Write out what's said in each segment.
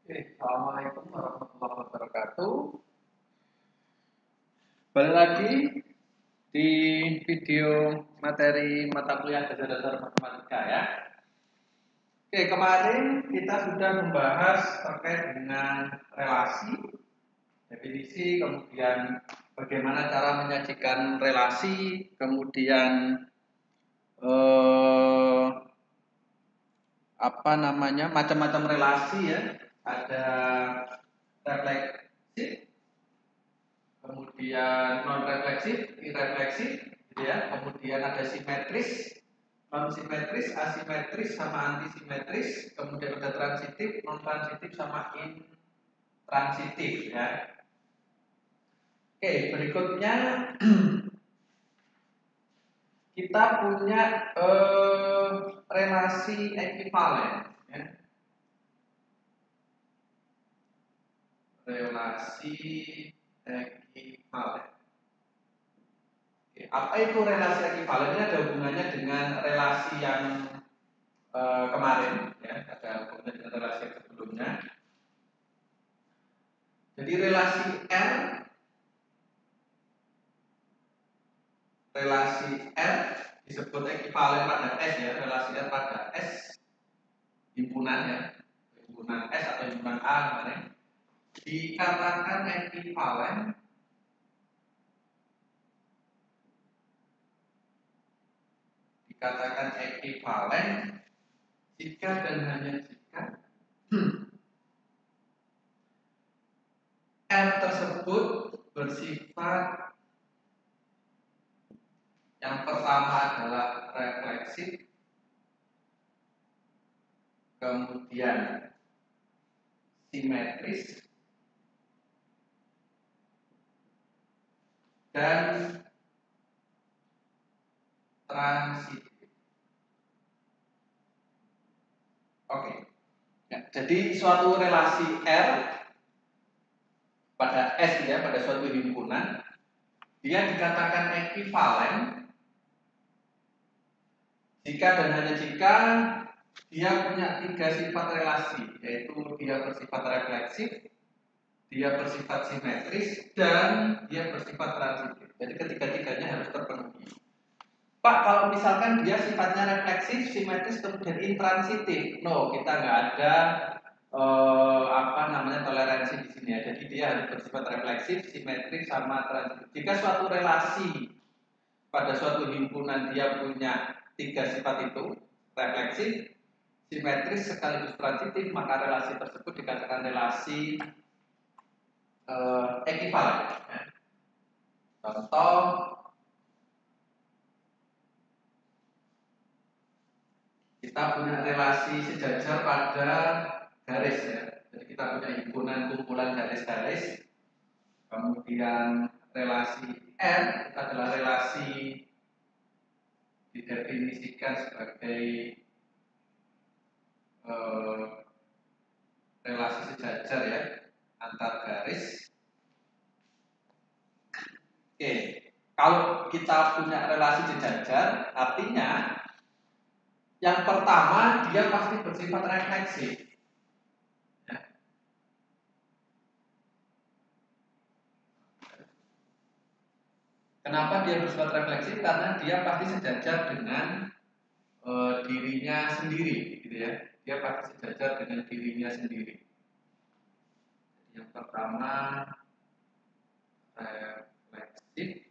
Assalamualaikum warahmatullahi wabarakatuh. Balik lagi di video materi mata kuliah dasar-dasar matematika ya. Kemarin kita sudah membahas terkait dengan relasi, definisi, kemudian bagaimana cara menyajikan relasi, kemudian macam-macam relasi ya. Ada refleksif, kemudian non refleksif, irefleksif, gitu ya. Kemudian ada simetris, non simetris, asimetris, sama antisimetris. Kemudian ada transitif, non transitif, sama intransitif ya. Berikutnya kita punya relasi ekivalen ya. Relasi ekivalen. Apa itu relasi ekivalen? Ini ada hubungannya dengan relasi yang kemarin, ya, ada hubungannya dengan relasi yang sebelumnya. Jadi relasi R disebut ekivalen pada S ya, relasi R pada S himpunan ya, himpunan S atau himpunan A kemarin dikatakan ekivalen jika dan hanya jika R tersebut bersifat yang pertama adalah refleksif, kemudian simetris, dan transitif. Ya, jadi suatu relasi R pada S ya, pada suatu himpunan, dia dikatakan ekivalen jika dan hanya jika dia punya 3 sifat relasi, yaitu dia bersifat refleksif, dia bersifat simetris, dan dia bersifat transitif. Jadi ketiga-tiganya harus terpenuhi. Pak, kalau misalkan dia sifatnya refleksif, simetris, kemudian intransitif, no, kita nggak ada toleransi di sini ya. Jadi dia harus bersifat refleksif, simetris, sama transitif. Jika suatu relasi pada suatu himpunan dia punya 3 sifat itu, refleksif, simetris, sekaligus transitif, maka relasi tersebut dikatakan relasi ekivalen. Contoh, kita punya relasi sejajar pada garis ya. Jadi kita punya himpunan kumpulan garis-garis. Kemudian relasi R itu adalah relasi didefinisikan sebagai relasi sejajar ya antar garis. Kalau kita punya relasi sejajar, artinya yang pertama dia pasti bersifat refleksif. Ya. Kenapa dia bersifat refleksif? Karena dia pasti sejajar dengan dirinya sendiri, gitu ya. Dia pasti sejajar dengan dirinya sendiri. Yang pertama refleksif,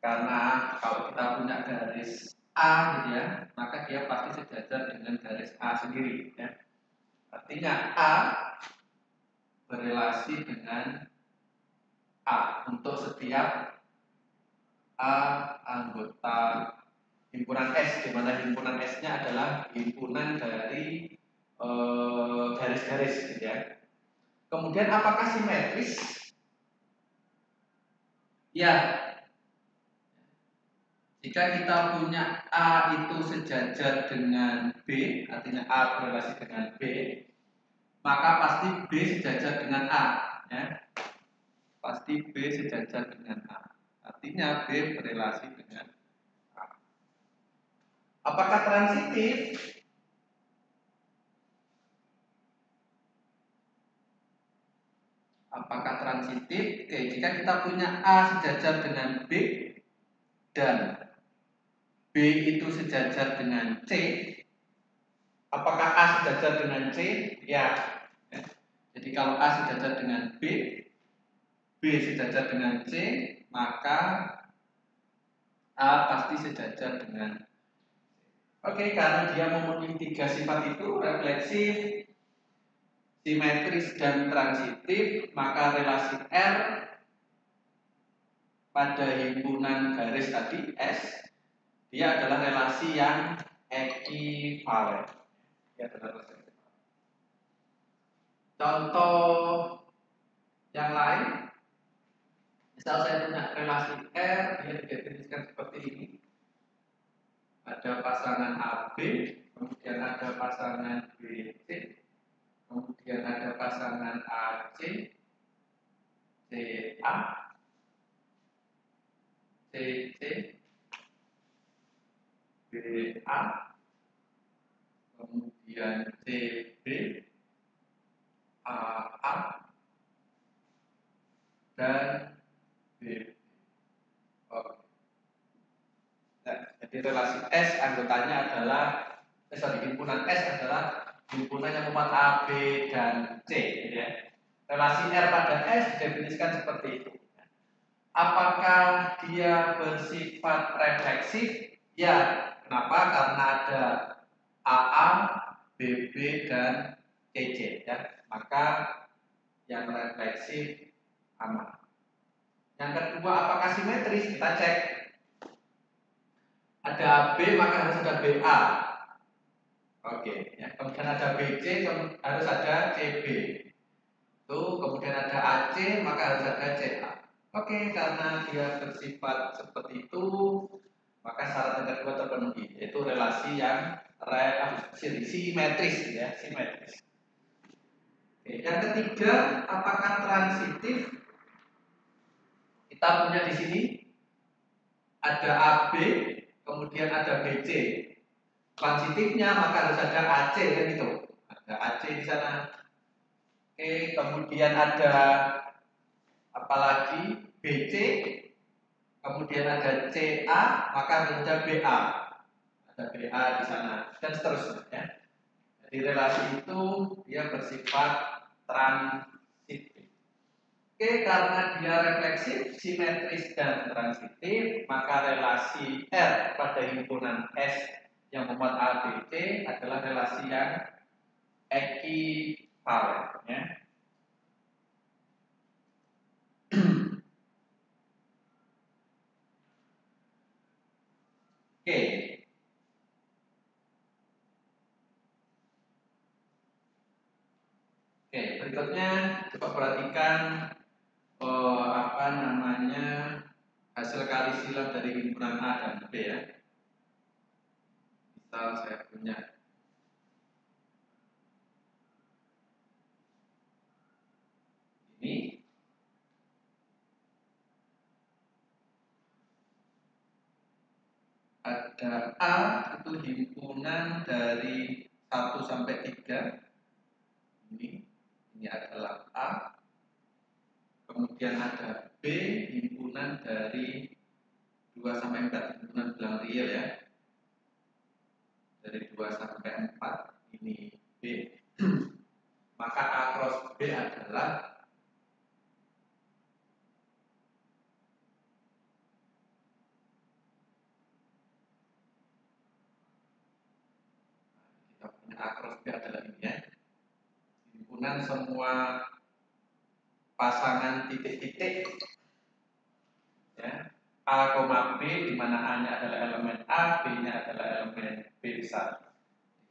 karena kalau kita punya garis A gitu ya, maka dia pasti sejajar dengan garis A sendiri ya. Artinya A berelasi dengan A untuk setiap A anggota himpunan S, di mana himpunan S-nya adalah himpunan dari garis-garis gitu ya. Kemudian apakah simetris? Ya. Jika kita punya A itu sejajar dengan B, artinya A berelasi dengan B, maka pasti B sejajar dengan A ya. Pasti B sejajar dengan A. Artinya B berelasi dengan A. Apakah transitif? Apakah transitif? Oke, jika kita punya A sejajar dengan B dan B itu sejajar dengan C, apakah A sejajar dengan C? Ya. Jadi kalau A sejajar dengan B, B sejajar dengan C, maka A pasti sejajar dengan. Oke, karena dia memenuhi tiga sifat itu, refleksif, simetris, dan transitif, maka relasi R pada himpunan garis tadi S, dia adalah relasi yang ekivalen. Dia adalah relasi. Contoh yang lain, misal saya punya relasi R, dia didefinisikan seperti ini. Ada pasangan AB, kemudian ada pasangan BC, kemudian ada pasangan AC, CA, CC, BA, kemudian CB, AA, dan BB. Oke. Nah, jadi relasi S anggotanya adalah himpunan S adalah himpunan yang memuat A, B, dan C, ya. Relasi R pada S didefinisikan seperti itu. Apakah dia bersifat refleksif? Ya. Kenapa? Karena ada AA, BB, dan CC, ya. Maka yang refleksif aman. Yang kedua, apakah simetris? Kita cek. Ada B, maka harus ada BA. Oke, ya. Kemudian ada BC, harus ada CB. Tuh, kemudian ada AC, maka harus ada CA. Oke, karena dia bersifat seperti itu, maka syarat yang kedua terpenuhi, yaitu relasi yang simetris, ya, simetris. Oke, yang ketiga, apakah transitif? Kita punya di sini ada AB, kemudian ada BC. Transitifnya maka harus ada AC, kan gitu. Ada AC di sana. Oke, kemudian ada apalagi BC, kemudian ada CA, maka harus ada BA. Ada BA di sana dan seterusnya, ya. Jadi relasi itu dia bersifat transitif. Oke, karena dia refleksif, simetris, dan transitif, maka relasi R pada himpunan S yang memuat A, B, C adalah relasi yang ekivalen, ya. Oke. Oke, berikutnya coba perhatikan apa namanya hasil kali silang dari himpunan A dan B, ya. Misal saya punya ini, ada A itu himpunan dari 1 sampai 3. Ini adalah A. Kemudian ada B, himpunan dari 2 sampai 4, himpunan bilang real, ya. Dari 2 sampai 4 ini B. Maka A cross B adalah kita punya A cross B adalah ini, ya. Himpunan semua pasangan titik-titik, ya. A, B, di mana A-nya adalah elemen A, B-nya adalah elemen B besar.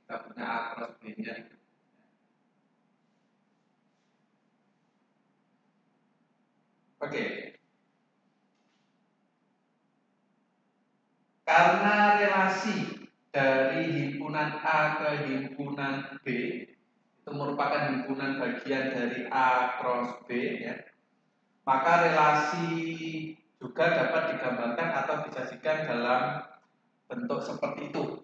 Kita punya A cross B-nya. Oke. Karena relasi dari himpunan A ke himpunan B itu merupakan himpunan bagian dari A cross B, ya. Maka relasi juga dapat digambarkan atau disajikan dalam bentuk seperti itu.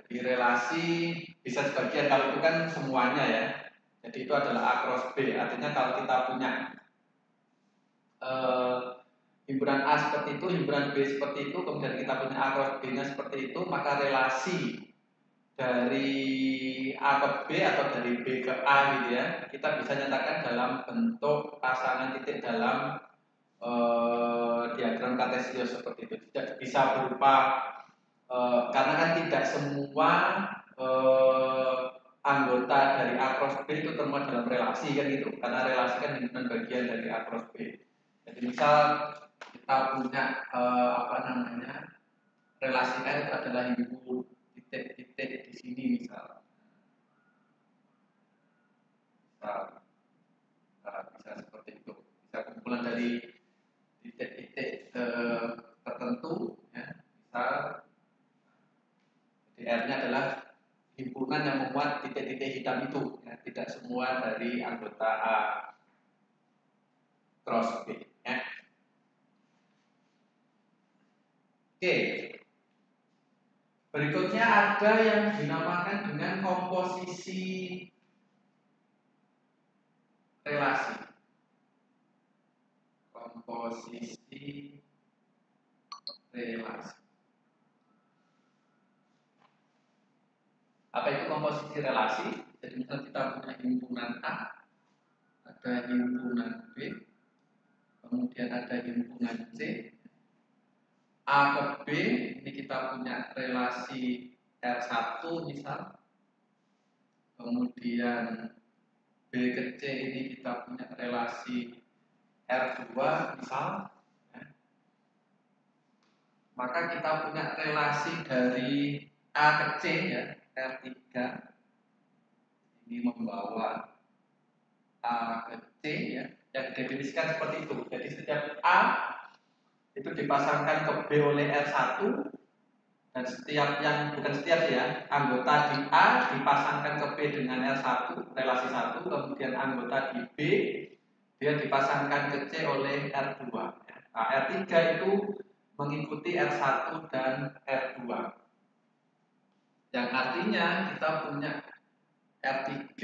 Jadi relasi bisa sebagian, kalau itu kan semuanya ya. Jadi itu adalah A cross B. Artinya kalau kita punya himpunan A seperti itu, himpunan B seperti itu, kemudian kita punya A cross B-nya seperti itu, maka relasi dari A ke B atau dari B ke A gitu ya, kita bisa nyatakan dalam bentuk pasangan titik dalam diagram kartesius seperti itu. Tidak bisa berupa karena kan tidak semua anggota dari A cross B itu termuat dalam relasi kan gitu, karena relasi kan himpunan bagian dari A cross B. Jadi misal kita punya apa namanya, relasi R itu adalah himpun titik-titik di sini misal, bisa seperti itu, bisa kumpulan dari titik-titik tertentu ya, misal jadi R-nya adalah himpunan yang memuat titik-titik hitam itu ya, tidak semua dari anggota A cross B ya. Oke, berikutnya ada yang dinamakan dengan komposisi relasi. Komposisi relasi. Apa itu komposisi relasi? Jadi misal kita punya himpunan A, ada himpunan B, kemudian ada himpunan C. A ke B, ini kita punya relasi R1 misal. Kemudian B ke C ini kita punya relasi R2 misal. Maka kita punya relasi dari A ke C ya, R3 ini membawa A ke C ya, yang didefinisikan seperti itu. Jadi setiap A itu dipasangkan ke B oleh R1, dan setiap yang bukan setiap ya, anggota di A dipasangkan ke B dengan R1 relasi 1, kemudian anggota di B dia dipasangkan ke C oleh R2. Nah, R3 itu mengikuti R1 dan R2. Yang artinya kita punya R3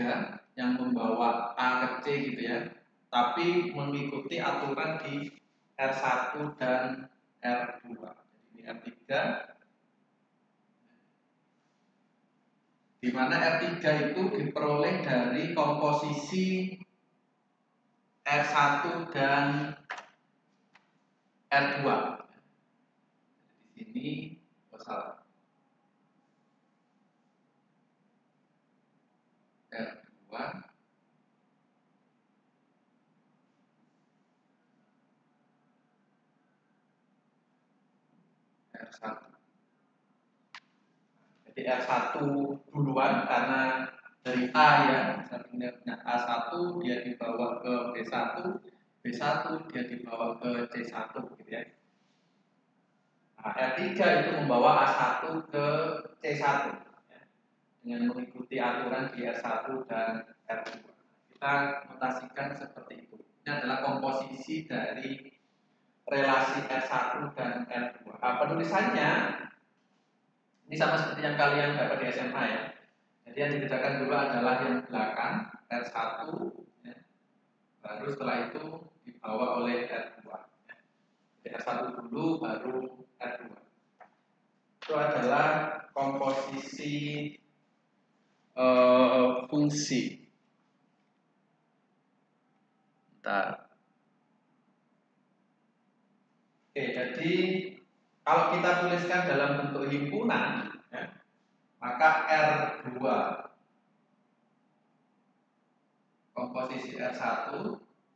yang membawa A ke C gitu ya, tapi mengikuti aturan di R1 dan R2. Jadi ini R3, di mana R3 itu diperoleh dari komposisi R1 dan R2. Di sini salah. R2 R1. Jadi R1 duluan karena dari A ya, misalnya A1 dia dibawa ke B1, B1 dia dibawa ke C1 gitu ya. Nah, R3 itu membawa A1 ke C1 ya, dengan mengikuti aturan di R1 dan R2. Kita notasikan seperti itu. Ini adalah komposisi dari relasi R1 dan R2. Nah, penulisannya ini sama seperti yang kalian dapat di SMA ya. Jadi yang dibedakan dulu adalah yang belakang R1 ya. Baru setelah itu dibawa oleh R2 ya. Jadi R1 dulu baru R2. Itu adalah komposisi fungsi. Bentar. Oke, jadi kalau kita tuliskan dalam bentuk himpunan ya, maka R2 komposisi R1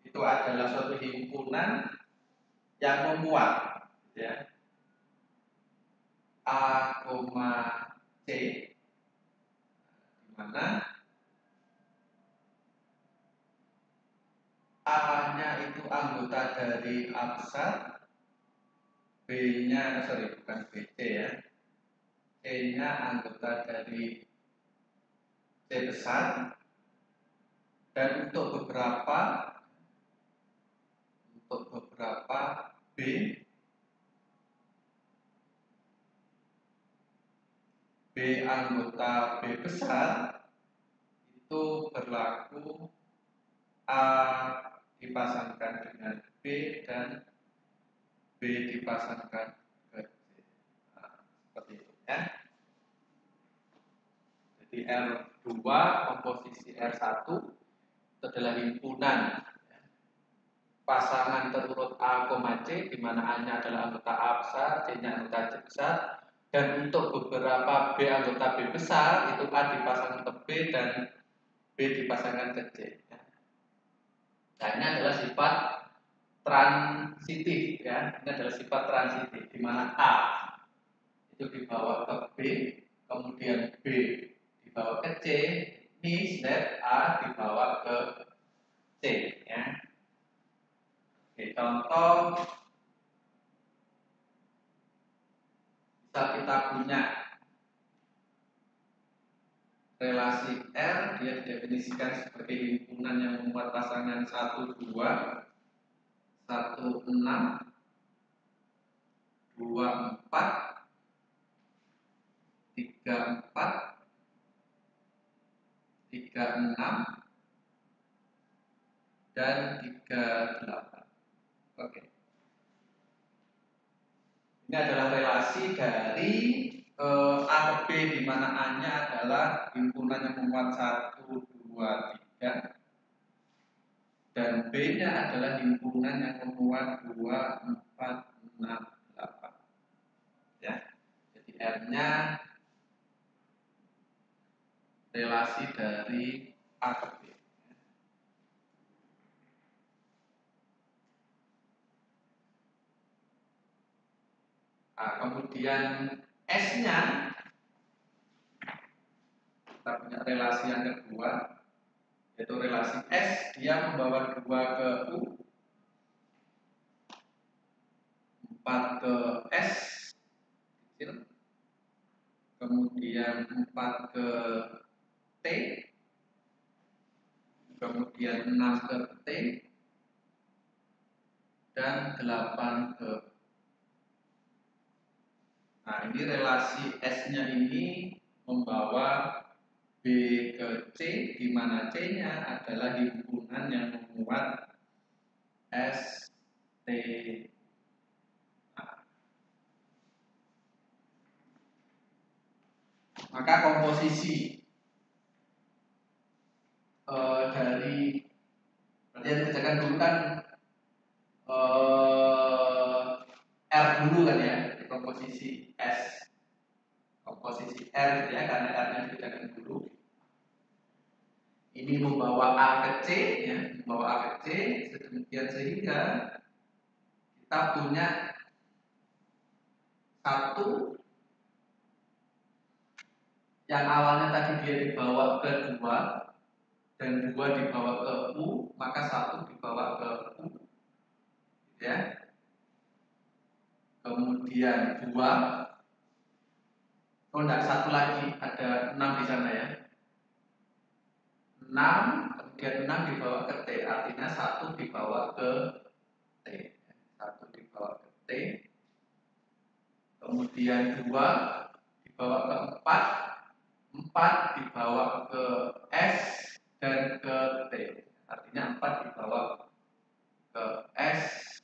itu adalah suatu himpunan yang memuat ya, A, C, di mana A-nya itu anggota dari A besar, B-nya bukan BC ya, C-nya anggota dari C besar, dan untuk beberapa B B anggota B besar itu berlaku A dipasangkan dengan B dan B dipasangkan ke C. Nah, seperti itu ya. Jadi R2 komposisi R1 itu adalah himpunan pasangan terurut A, C, di mana A-nya adalah anggota A besar, C-nya anggota C besar, dan untuk beberapa B anggota B besar itu A dipasangkan ke B dan B dipasangkan ke C. Nah, ini adalah sifat transitif ya. Ini adalah sifat transitif di mana A itu dibawa ke B, kemudian B dibawa ke C, means that A dibawa ke C ya. Oke, contoh bisa kita punya relasi R, dia didefinisikan sebagai himpunan yang memuat pasangan 1, 2, 1, 6, 2, 4, 3, 4, 3, 6, dan 3, 8. Oke. Ini adalah relasi dari A ke B, di mana A-nya adalah himpunan yang memuat 1, 2, 3, dan B-nya adalah himpunan yang memuat 2, 4, 6, 8. Ya. Jadi R-nya relasi dari A ke B. Nah, kemudian S-nya kita punya relasi yang kedua, yaitu relasi S, dia membawa 2 ke U, 4 ke S kecil, kemudian 4 ke T, kemudian 6 ke T, dan 8 ke. Nah, ini relasi S-nya ini membawa B ke C, di mana C-nya adalah himpunan yang memuat S, T, A. Maka komposisi dari berarti yang dikerjakan dulu kan R dulu kan ya, komposisi S, komposisi R gitu ya, karena R-nya dikerjakan dulu. Ini membawa A ke C ya, membawa A ke C, sedemikian sehingga kita punya satu yang awalnya tadi dia dibawa ke 2 dan 2 dibawa ke U, maka 1 dibawa ke U ya. Kemudian 2, oh enggak, satu lagi, ada 6 di sana ya. 6, kemudian 6 dibawa ke T, artinya 1 dibawa ke T. 1 dibawa ke T. Kemudian 2 dibawa ke 4, 4 dibawa ke S dan ke T. Artinya 4 dibawa ke S.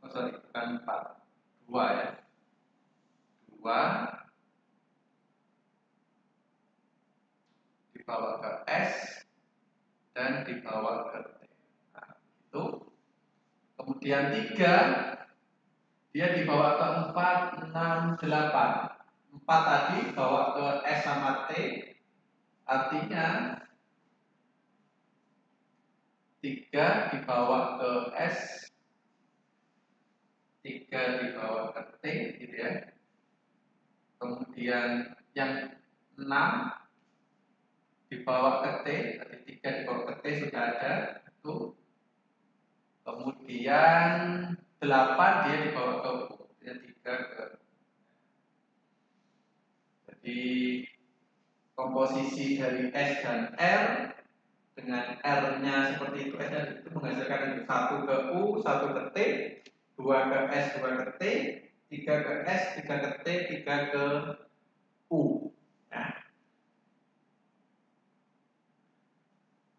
Oh sorry, bukan 4. 2 ya. 2 dibawa ke S dan dibawa ke T. Nah, itu. Kemudian 3 dia dibawa ke 4, 6, 8. 4 tadi bawa ke S sama T, artinya 3 dibawa ke S, 3 dibawa ke T gitu ya. Kemudian yang 6 dibawa ke T, tadi 3 dibawa ke T sudah ada itu. Kemudian 8 dia dibawa ke U, ya 3 ke. Jadi komposisi dari S dan R dengan R-nya seperti itu, S dan itu menghasilkan itu 1 ke U, 1 ke T, 2 ke S, 2 ke T, 3 ke S, 3 ke T, 3 ke U.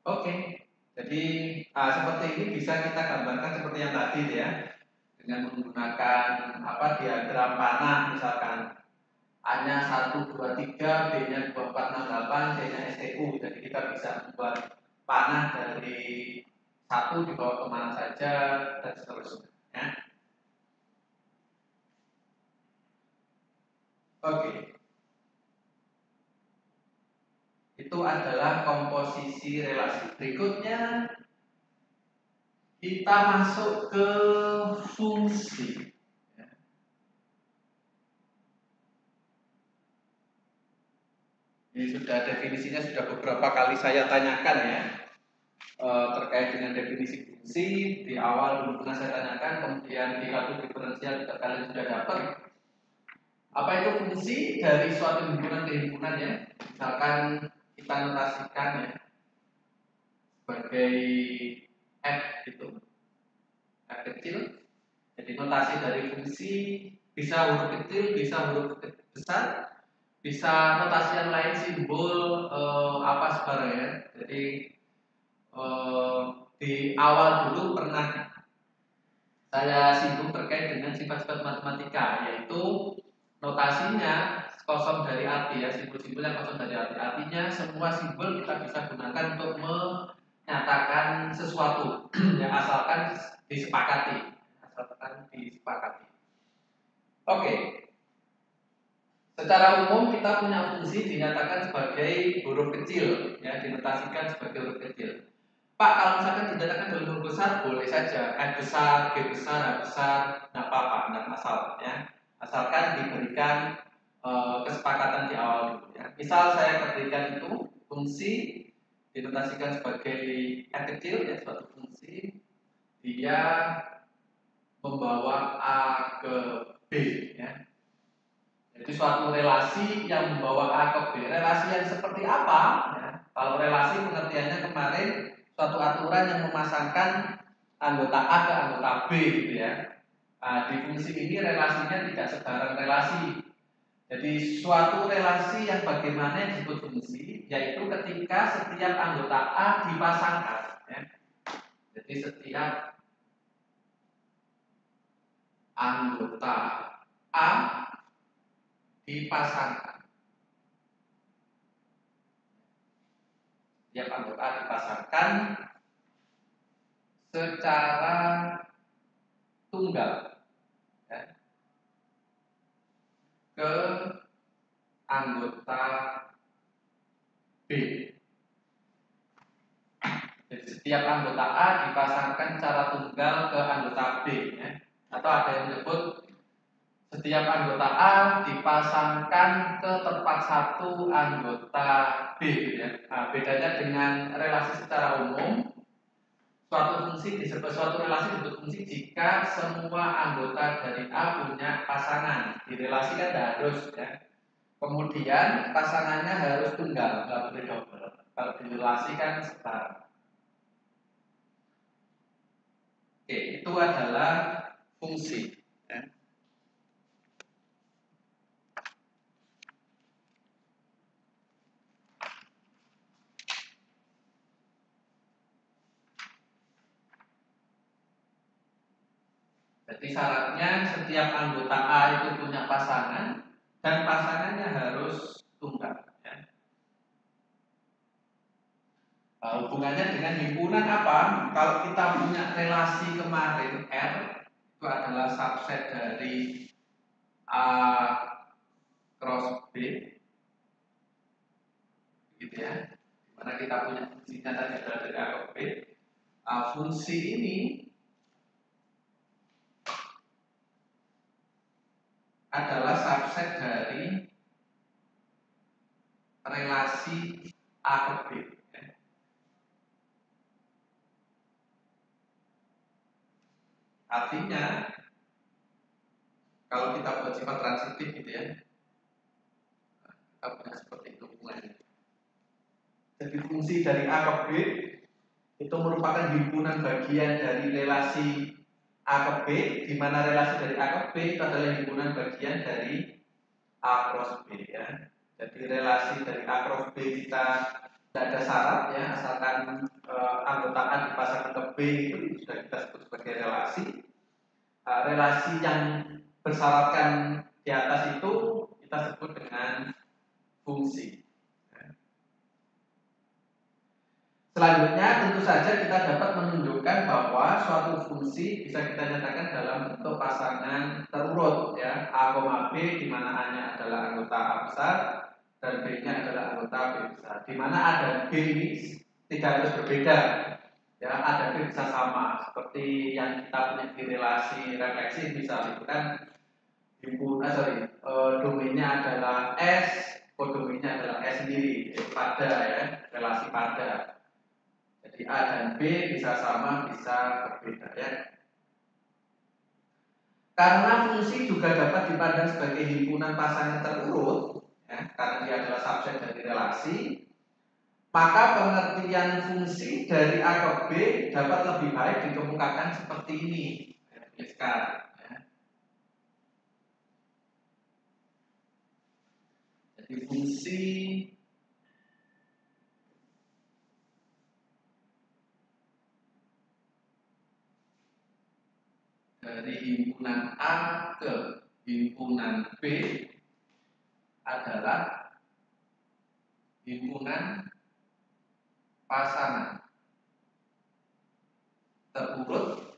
Oke, jadi seperti ini bisa kita gambarkan seperti yang tadi ya, dengan menggunakan diagram panah misalkan A-nya 1, 2, 3, B-nya 2, 4, 6, 8, C-nya STU. Jadi kita bisa membuat panah dari 1 dibawa kemana saja dan seterusnya ya. Oke, itu adalah komposisi relasi. Berikutnya kita masuk ke fungsi. Ini sudah definisinya sudah beberapa kali saya tanyakan ya, terkait dengan definisi fungsi. Di awal dulu pernah saya tanyakan, kemudian di kalkulus diferensial juga kalian sudah dapat. Apa itu fungsi dari suatu himpunan ke himpunan ya? Misalkan kita notasikan ya sebagai f gitu, f kecil. Jadi notasi dari fungsi bisa huruf kecil, bisa huruf besar, bisa notasi yang lain simbol apa sebenarnya. Jadi di awal dulu pernah saya singgung terkait dengan sifat-sifat matematika, yaitu notasinya kosong dari arti ya, simbol-simbolnya kosong dari arti. Artinya semua simbol kita bisa gunakan untuk menyatakan sesuatu ya, asalkan disepakati. Oke. Secara umum kita punya fungsi dinyatakan sebagai huruf kecil ya, dinotasikan sebagai huruf kecil. Pak, kalau misalkan dinyatakan dalam huruf besar boleh saja, F besar, G besar, H besar, tidak apa-apa, tidak masalah ya. Asalkan diberikan kesepakatan di awal dulu ya. Misal saya berikan itu fungsi dinotasikan sebagai F kecil ya, suatu fungsi dia membawa A ke B ya. Jadi suatu relasi yang membawa A ke B. Relasi yang seperti apa? Ya. Kalau relasi pengertiannya kemarin suatu aturan yang memasangkan anggota A ke anggota B gitu ya. Nah, di fungsi ini relasinya tidak sebarang relasi. Jadi suatu relasi yang bagaimana yang disebut fungsi, yaitu ketika setiap anggota A dipasangkan. Ya. Jadi setiap anggota A dipasangkan. Setiap anggota A dipasangkan secara tunggal ya, ke anggota B. Jadi setiap anggota A dipasangkan secara tunggal ke anggota B ya. Atau ada yang menyebut setiap anggota A dipasangkan ke tempat satu anggota B ya. Nah, bedanya dengan relasi secara umum, suatu fungsi disebut suatu relasi disebut fungsi jika semua anggota dari A punya pasangan. Di relasi kan harus ya. Kemudian pasangannya harus tunggal, nggak boleh double. Kalau di relasi kan setara. Oke, itu adalah fungsi. Ya. Jadi syaratnya setiap anggota A itu punya pasangan dan pasangannya harus tunggal. Ya. Hubungannya dengan himpunan apa? Kalau kita punya relasi kemarin R itu adalah subset dari A cross B, gitu ya. Dimana kita punya fungsinya tadi adalah dari A cross B. Fungsi ini adalah subset dari relasi A ke B. Artinya kalau kita buat sifat transitif gitu ya, kita punya seperti itu hubungannya. Jadi fungsi dari A ke B itu merupakan himpunan bagian dari relasi A ke B, di mana relasi dari A ke B itu adalah himpunan bagian dari A cross B ya. Jadi relasi dari A cross B kita tidak ada syarat ya, asalkan anggota A dipasangkan ke B itu sudah kita sebut sebagai relasi. Relasi yang bersyaratkan di atas itu kita sebut dengan fungsi. Selanjutnya tentu saja kita dapat menunjukkan bahwa suatu fungsi bisa kita nyatakan dalam bentuk pasangan terurut ya, A, B, di mana A-nya adalah anggota A besar dan B-nya adalah anggota B besar. Di mana A dan B ini tidak harus berbeda. Ya, A dan B bisa sama seperti yang kita punya di relasi refleksi, misalnya kan domainnya adalah S, kodomainnya adalah S sendiri, yaitu pada ya, relasi pada. Jadi A dan B bisa sama, bisa berbeda ya. Karena fungsi juga dapat dipandang sebagai himpunan pasangan terurut, ya, karena dia adalah subset dari relasi, maka pengertian fungsi dari A ke B dapat lebih baik dikemukakan seperti ini. Sekarang. Jadi fungsi dari himpunan A ke himpunan B adalah himpunan pasangan terurut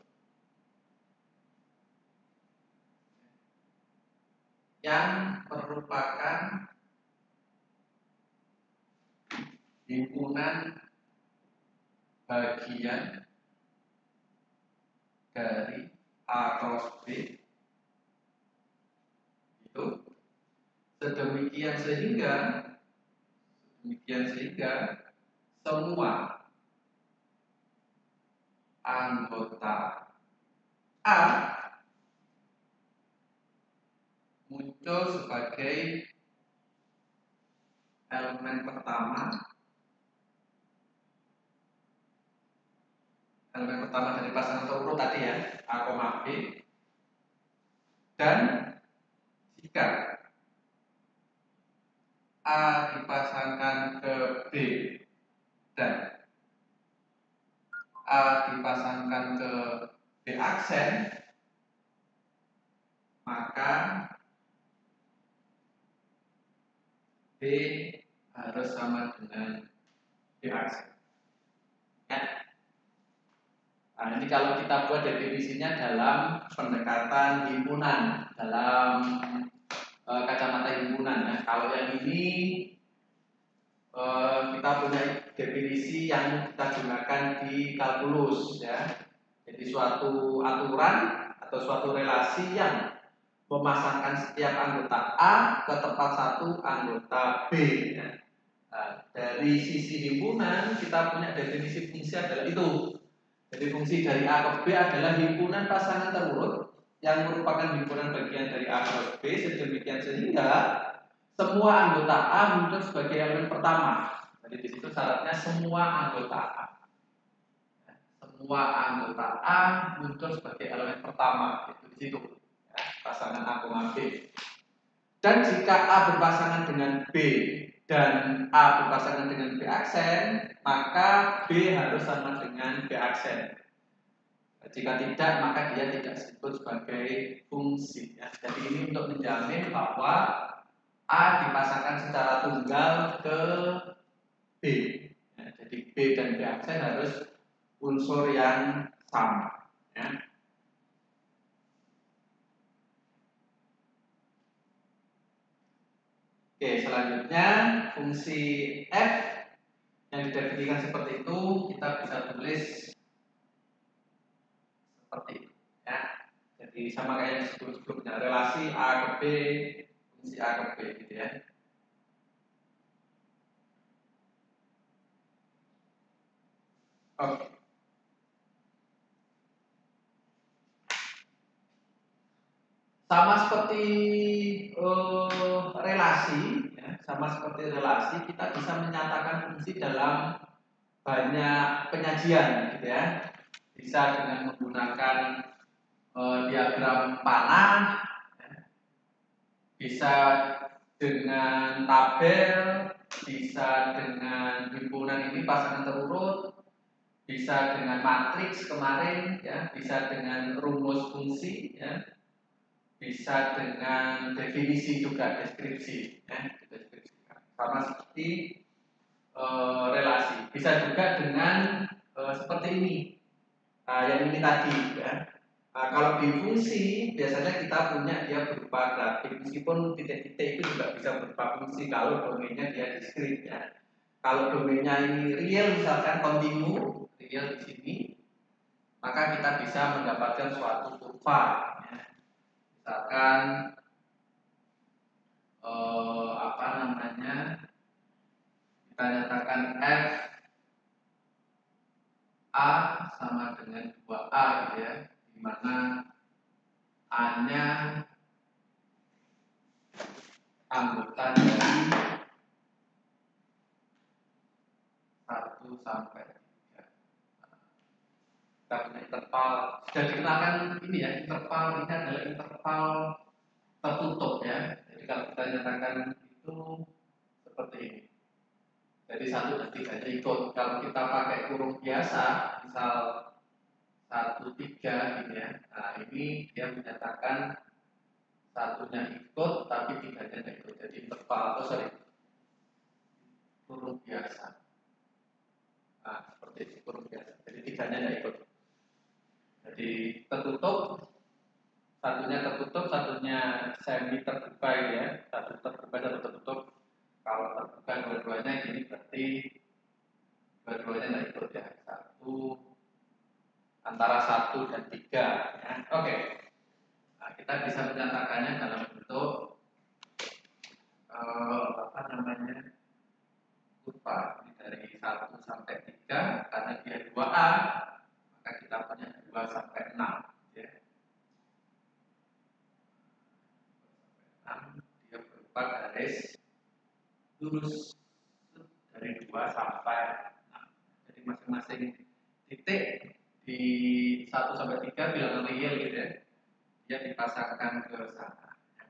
yang merupakan himpunan bagian dari A cross B itu sedemikian sehingga semua anggota A muncul sebagai elemen pertama dari pasangan terurut tadi ya, A, B, dan jika A dipasangkan ke B dan A dipasangkan ke B aksen, maka B harus sama dengan B aksen. Ya. Nah, ini kalau kita buat definisinya dalam pendekatan himpunan, dalam kacamata himpunan ya. Kalau yang ini kita punya definisi yang kita gunakan di kalkulus ya. Jadi suatu aturan atau suatu relasi yang memasangkan setiap anggota A ke tempat satu anggota B ya. Nah, dari sisi himpunan kita punya definisi fungsi adalah itu. Jadi fungsi dari A ke B adalah himpunan pasangan terurut yang merupakan himpunan bagian dari A ke B sedemikian sehingga semua anggota A muncul sebagai elemen pertama. Jadi di situ syaratnya semua anggota A. Semua anggota A muncul sebagai elemen pertama. Itu di situ. Ya, pasangan A, B. Dan jika A berpasangan dengan B dan A berpasangan dengan B aksen, maka B harus sama dengan B aksen. Jika tidak, maka dia tidak disebut sebagai fungsi. Ya. Jadi ini untuk menjamin bahwa A dipasangkan secara tunggal ke B. Ya, jadi B dan B aksen harus unsur yang sama. Ya. Oke, selanjutnya fungsi F yang didefinisikan seperti itu kita bisa tulis seperti itu ya. Jadi sama kayak yang sebelumnya relasi A ke B, fungsi A ke B gitu ya. Oke. Sama seperti relasi ya, sama seperti relasi kita bisa menyatakan fungsi dalam banyak penyajian gitu ya. Bisa dengan menggunakan diagram panah, bisa dengan tabel, bisa dengan himpunan ini pasangan terurut, bisa dengan matriks kemarin, ya, bisa dengan rumus fungsi, ya, bisa dengan definisi juga deskripsi, ya, deskripsikan. Sama seperti relasi. Bisa juga dengan seperti ini, yang ini tadi, ya. Kalau di fungsi biasanya kita punya dia berupa grafik, meskipun titik-titik itu juga bisa berupa fungsi kalau domainnya dia diskrit, ya. Kalau domainnya ini real, misalkan kontinu real di sini, maka kita bisa mendapatkan suatu kurva, ya. Misalkan apa namanya, kita nyatakan f a sama dengan 2a, gitu ya, di mana a-nya anggota dari 1 sampai 3. Kita punya interval, sudah dikenalkan ini ya, interval ini adalah interval tertutup, ya. Jadi kalau kita nyatakan itu seperti ini. Jadi 1 dan 3 nya ikut. Kalau kita pakai kurung biasa, misal 1, 3 ini ya. Nah, ini dia menyatakan 1-nya ikut tapi 3-nya tidak ikut. Jadi interval atau kurung biasa. Nah, seperti itu kurung biasa. Jadi 3-nya tidak ikut. Jadi tertutup, 1-nya tertutup, 1-nya semi terbuka, ya. 1 terbuka, 1 tertutup. Kalau terbuka dua-duanya ini berarti dua-duanya tidak ikut, ya. Antara 1 dan 3, ya. Oke. Nah, kita bisa menyatakannya dalam bentuk apa namanya, kurva dari 1 sampai 3, karena dia 2A, maka kita punya 2 sampai 6, ya. 6 dia berupa garis lurus dari 2 sampai 6. Jadi masing-masing titik di 1 sampai 3 bilangan real, gitu ya, dia dipasangkan ke sana, ya,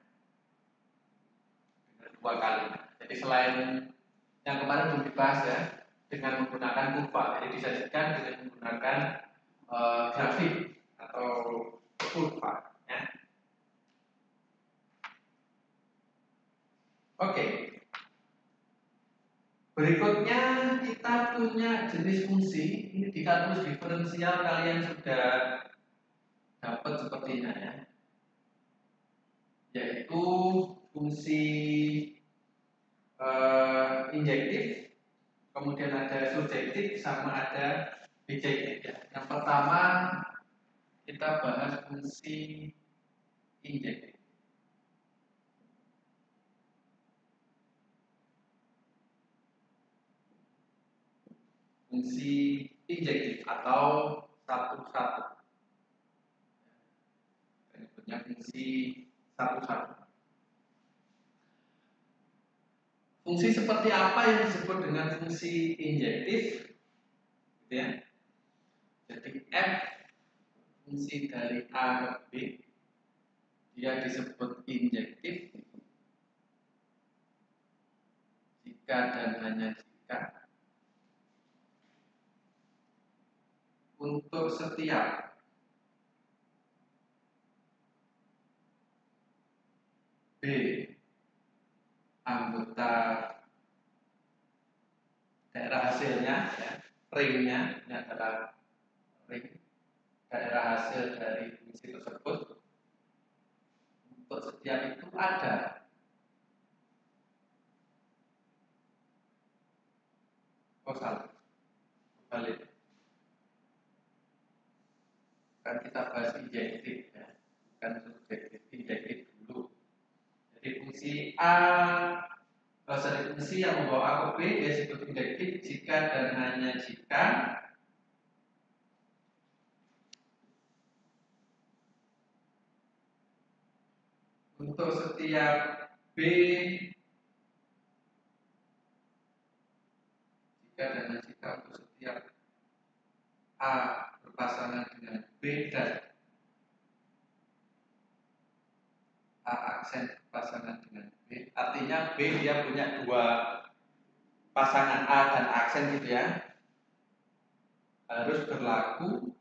dengan 2 kali. Jadi selain yang kemarin belum dibahas, ya, dengan menggunakan kurva, jadi disajikan dengan menggunakan grafik atau kurva, ya. Oke. Berikutnya kita punya jenis fungsi. Ini di kalkulus diferensial kalian sudah dapat sepertinya, ya, yaitu fungsi injektif, kemudian ada subjektif, sama ada bijektif, ya. Yang pertama kita bahas fungsi injektif. Fungsi injektif atau satu-satu. Berikutnya fungsi satu-satu. Fungsi seperti apa yang disebut dengan fungsi injektif, gitu ya. Jadi f fungsi dari a ke b dia disebut injektif jika dan hanya jika untuk setiap b anggota daerah hasilnya, ya, ringnya, ini adalah ring daerah hasil dari fungsi tersebut. Untuk setiap itu ada salah, balik. Kan kita bahas injektif, ya, bukan subjektif, injektif dulu. Jadi fungsi a, fungsi yang membawa a ke b dia disebut injektif jika dan hanya jika untuk setiap b jika dan hanya jika untuk setiap a berpasangan dengan b dan a aksen berpasangan dengan b, artinya b dia punya dua pasangan A dan aksen gitu ya, harus berlaku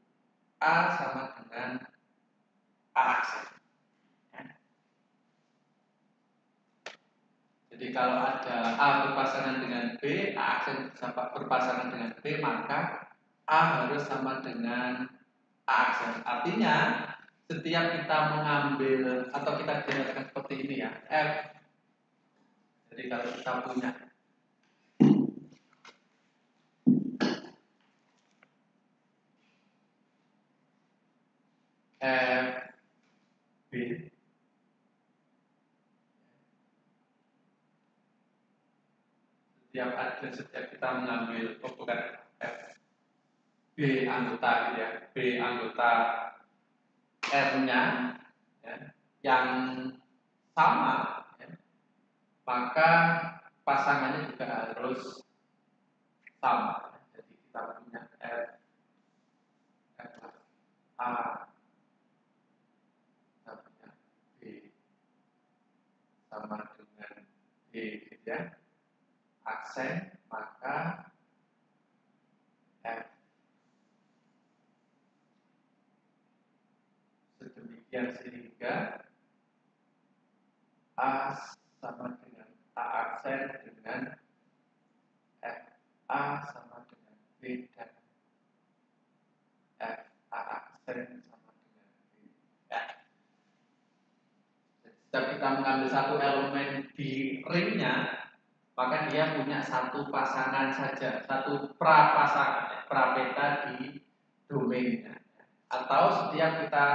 A sama dengan A aksen. Jadi kalau ada A berpasangan dengan B, A aksen berpasangan dengan B, maka A harus sama dengan A aksen. Artinya setiap kita mengambil atau kita jelaskan seperti ini ya, F. Jadi kalau kita punya F B, setiap kita mengambil bukan F B anggota gitu ya, B anggota R-nya ya, yang sama ya, maka pasangannya juga harus sama. Jadi kita punya F A, kita punya B sama dengan D gitu ya, aksen, maka F sedemikian sehingga A sama dengan A aksen dengan F A sama dengan B dan F A aksen sama dengan B. Ya. Setiap kita mengambil satu elemen di ringnya, maka dia punya satu pasangan saja, satu prapasangan, prapeta di domainnya. Atau setiap kita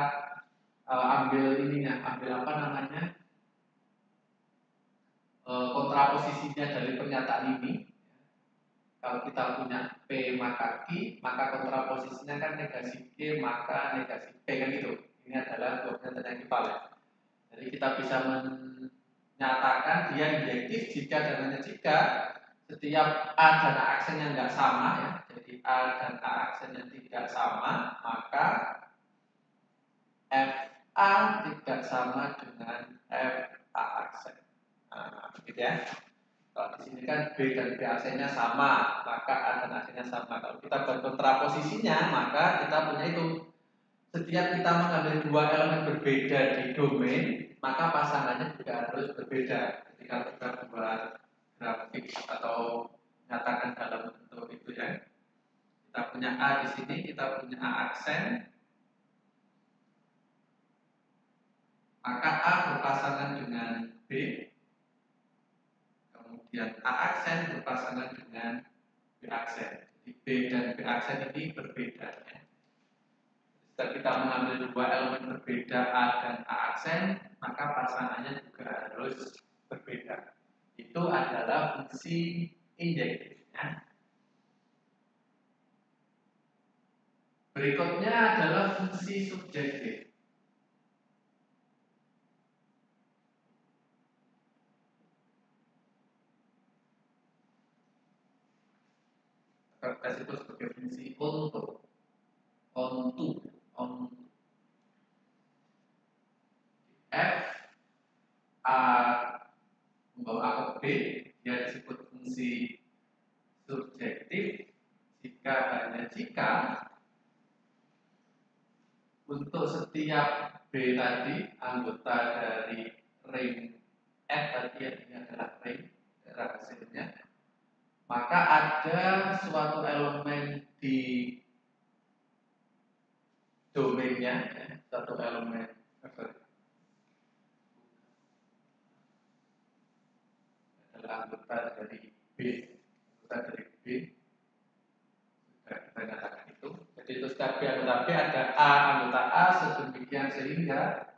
ambil ininya, ambil apa namanya, kontraposisinya dari pernyataan ini. Kalau kita punya P maka Q, maka kontraposisinya kan negasi Q maka negasi P kan itu. Ini adalah dua pernyataan yang dibalik. Jadi kita bisa menyatakan dia injektif jika dan hanya jika setiap A dan A aksen yang nggak sama ya. Jadi A dan A aksen yang tidak sama, maka F A tidak sama dengan F A aksen. Nah, gitu ya. Kalau di sini kan B dan B aksennya sama, maka A dan aksennya sama. Kalau kita buat kontraposisinya, maka kita punya itu. Setiap kita mengambil dua elemen berbeda di domain, maka pasangannya juga harus berbeda. Jadi kalau kita buat grafik atau nyatakan dalam bentuk itu ya, kita punya A di sini, kita punya A aksen, maka A berpasangan dengan B. Kemudian A aksen berpasangan dengan B aksen. Jadi B dan B aksen ini berbeda. Ya. Jika kita mengambil dua elemen berbeda A dan A aksen, maka pasangannya juga harus berbeda. Itu adalah fungsi injektif. Ya. Berikutnya adalah fungsi subjektif. Kita sebut sebagai fungsi onto. F A membawa A ke B, dia disebut fungsi subjektif jika untuk setiap B tadi anggota dari ring F tadi ya, ini adalah ring daerah hasilnya, maka ada suatu elemen di domainnya ya, satu elemen adalah anggota dari B, sudah kita nyatakan itu. Jadi itu setiap B anggota B ada A anggota A sedemikian sehingga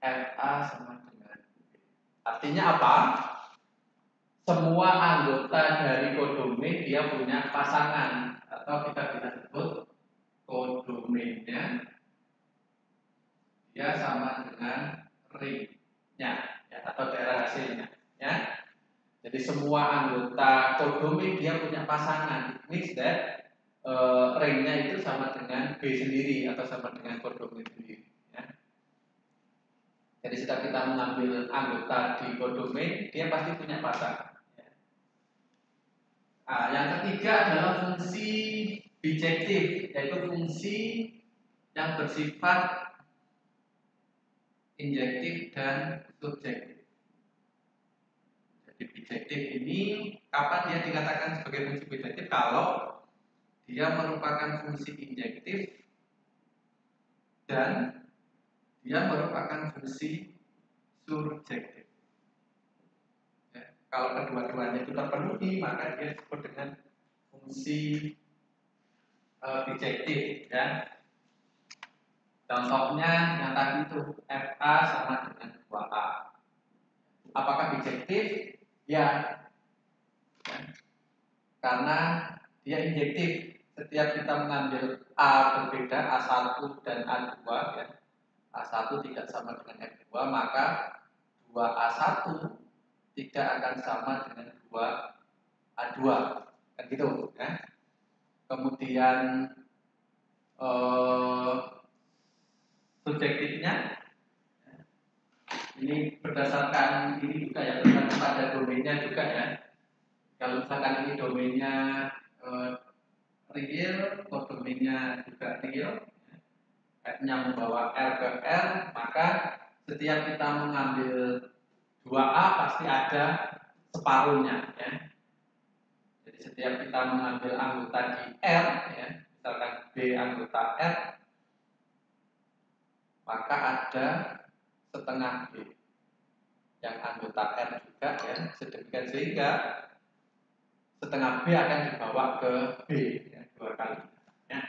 FA sama dengan B. Artinya apa? Semua anggota dari kodomain dia punya pasangan atau kita bisa sebut kodomainnya dia sama dengan ringnya ya, atau daerah hasilnya ya. Jadi semua anggota kodomain dia punya pasangan. It means that ringnya itu sama dengan B sendiri atau sama dengan kodomain sendiri. Ya. Jadi setiap kita mengambil anggota di kodomain, dia pasti punya pasangan. Ya. Nah, yang ketiga adalah fungsi bijektif, yaitu fungsi yang bersifat injektif dan subjektif. Jadi bijektif ini kapan dia dikatakan sebagai fungsi bijektif? Kalau dia merupakan fungsi injektif dan dia merupakan fungsi surjektif. Ya, kalau kedua-duanya itu terpenuhi, maka dia disebut dengan fungsi bijektif. Ya. Contohnya yang tadi itu FA sama dengan 2A. Apakah bijektif? Ya, karena dia injektif. Setiap kita mengambil A berbeda, A1 dan A2, ya, A1 tidak sama dengan F2, maka 2A1 tidak akan sama dengan 2A2, kan gitu, ya. Kemudian subjektifnya ini berdasarkan ini juga ya, berdasarkan pada domainnya juga ya. Kalau misalkan ini domainnya real, domainnya juga real, F-nya membawa R ke R, maka setiap kita mengambil 2A pasti ada separuhnya, ya. Jadi setiap kita mengambil anggota di R, ya, misalkan B anggota R, maka ada setengah B yang anggota R juga, ya. Sedemikian sehingga setengah B akan dibawa ke B, ya, 2 kali, ya.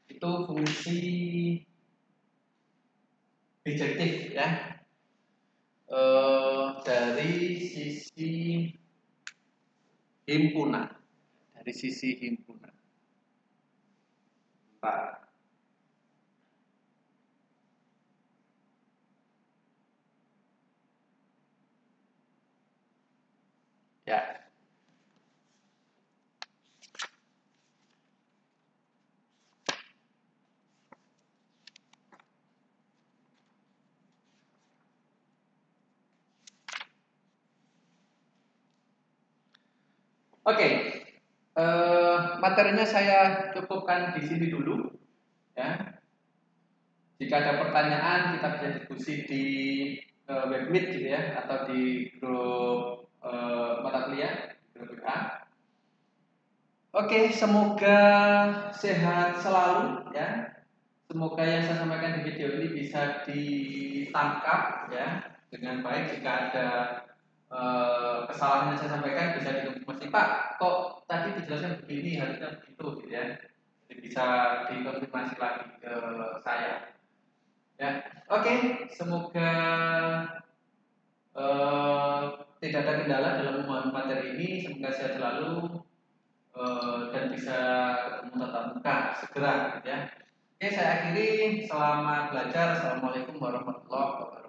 Itu fungsi bijektif, ya. Dari sisi himpunan, Pak. Ya. Oke, materinya saya cukupkan di sini dulu, ya. Jika ada pertanyaan kita bisa diskusi di webmeet gitu ya, atau di grup mata kuliah, grup WA. Oke, semoga sehat selalu, ya. Semoga yang saya sampaikan di video ini bisa ditangkap, ya, dengan baik. Jika ada kesalahan yang saya sampaikan bisa dikonfirmasi, Pak, kok tadi dijelaskan begini, harusnya begitu, gitu ya. Jadi bisa dikonfirmasi lagi ke saya. Ya, oke. Semoga tidak ada kendala dalam memahami materi ini. Semoga sehat selalu dan bisa ketemu tatap muka segera, gitu ya. Oke, saya akhiri. Selamat belajar. Assalamualaikum warahmatullahi wabarakatuh.